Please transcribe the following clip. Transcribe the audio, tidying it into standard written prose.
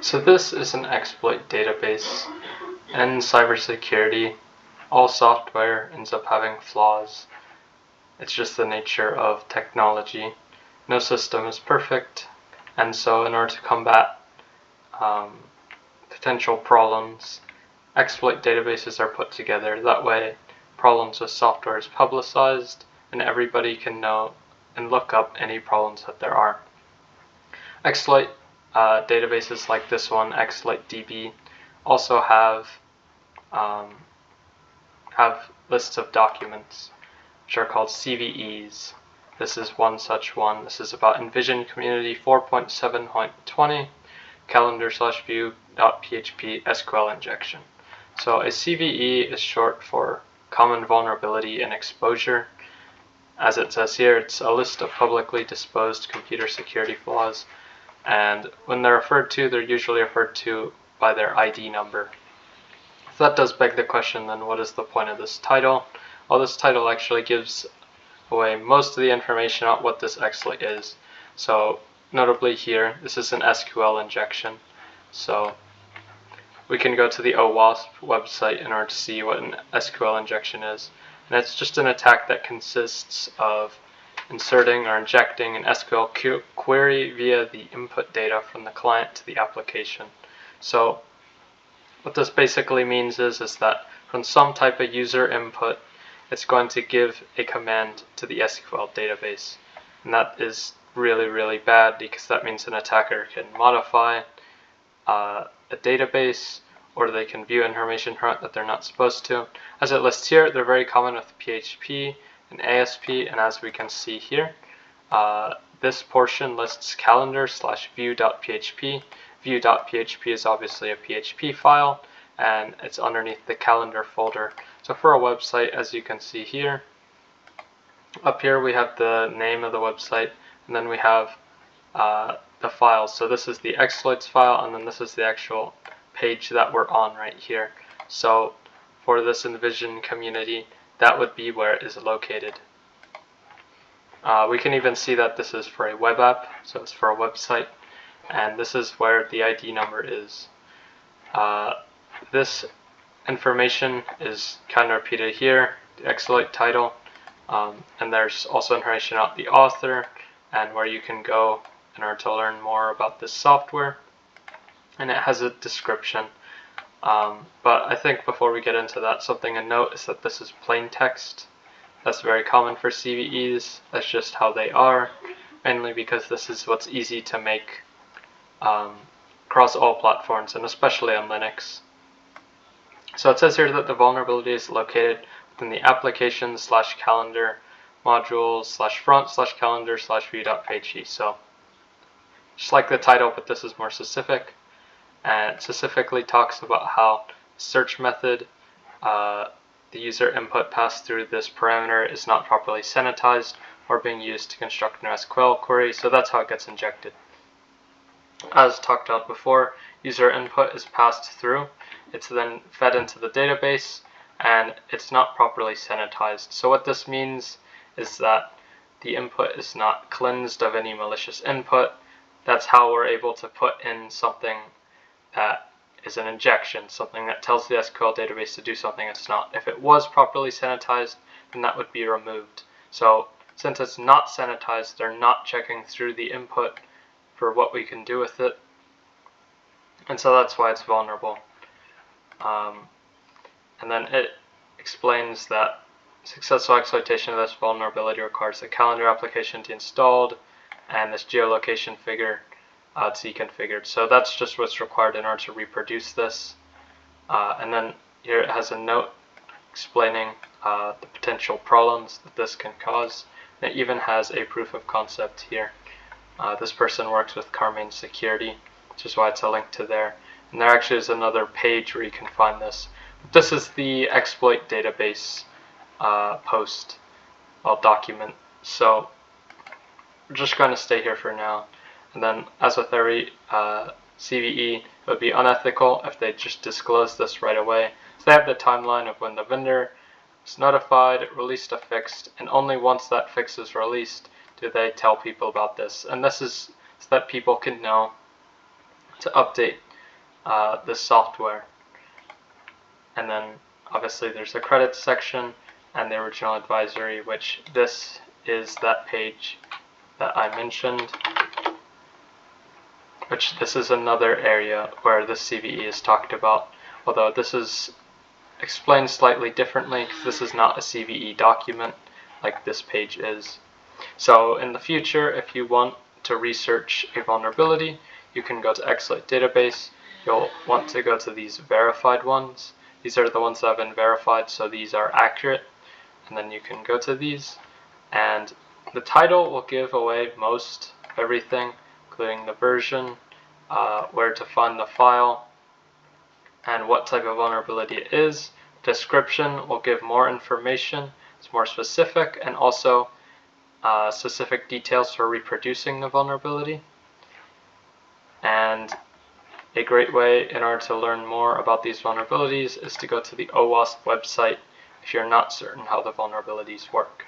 So this is an exploit database. In cybersecurity, all software ends up having flaws. It's just the nature of technology. No system is perfect, and so in order to combat potential problems, exploit databases are put together. That way, problems with software is publicized, and everybody can know and look up any problems that there are. Exploit databases like this one, ExploitDB, also have lists of documents, which are called CVEs. This is one such one. This is about Envision Community 4.7.20 calendar/view.php SQL injection. So a CVE is short for Common Vulnerability and Exposure. As it says here, it's a list of publicly disclosed computer security flaws, and when they're referred to, they're usually referred to by their ID number. So that does beg the question, then what is the point of this title? Well, this title actually gives away most of the information on what this exploit is. So notably here, this is an SQL injection. So we can go to the OWASP website in order to see what an SQL injection is. And it's just an attack that consists of inserting or injecting an SQL query via the input data from the client to the application. So what this basically means is that from some type of user input, it's going to give a command to the SQL database. And that is really, really bad, because that means an attacker can modify a database, or they can view information from it that they're not supposed to. As it lists here, they're very common with PHP and ASP, and as we can see here, this portion lists calendar/view.php. View.php is obviously a PHP file, and it's underneath the calendar folder. So for a website, as you can see here, up here we have the name of the website, and then we have the files. So this is the exploits file, and then this is the actual page that we're on right here. So for this Envision community, that would be where it is located. We can even see that this is for a web app, so it's for a website, and this is where the ID number is. This information is kind of repeated here, the exploit title, and there's also information about the author and where you can go in order to learn more about this software, and it has a description. But I think before we get into that, something to note is that this is plain text. That's very common for CVEs. That's just how they are, mainly because this is what's easy to make across all platforms, and especially on Linux. So it says here that the vulnerability is located within the application/calendar modules/front/calendar/view.php. So just like the title, but this is more specific, and it specifically talks about how search method, the user input passed through this parameter, is not properly sanitized or being used to construct an SQL query. So that's how it gets injected. As talked about before, user input is passed through. It's then fed into the database, and it's not properly sanitized. So what this means is that the input is not cleansed of any malicious input. That's how we're able to put in something that is an injection, something that tells the SQL database to do something it's not. If it was properly sanitized, then that would be removed. So since it's not sanitized, they're not checking through the input for what we can do with it, and so that's why it's vulnerable. And then it explains that successful exploitation of this vulnerability requires the calendar application to be installed and this geolocation figure to be configured. So that's just what's required in order to reproduce this. And then here it has a note explaining the potential problems that this can cause. And it even has a proof of concept here. This person works with Carmine Security, which is why it's a link to there. And there actually is another page where you can find this. This is the exploit database post, document. So we're just going to stay here for now. And then, as with every CVE, it would be unethical if they just disclose this right away. So they have the timeline of when the vendor is notified, released a fix, and only once that fix is released do they tell people about this. And this is so that people can know to update this software. And then obviously there's the credits section and the original advisory, which this is that page that I mentioned, which this is another area where the CVE is talked about, although this is explained slightly differently because this is not a CVE document like this page is. So in the future, if you want to research a vulnerability, you can go to Xlate database. You'll want to go to these verified ones. These are the ones that have been verified, so these are accurate. And then you can go to these, and the title will give away most everything, including the version, where to find the file, and what type of vulnerability it is. Description will give more information. It's more specific, and also specific details for reproducing the vulnerability. And a great way in order to learn more about these vulnerabilities is to go to the OWASP website if you're not certain how the vulnerabilities work.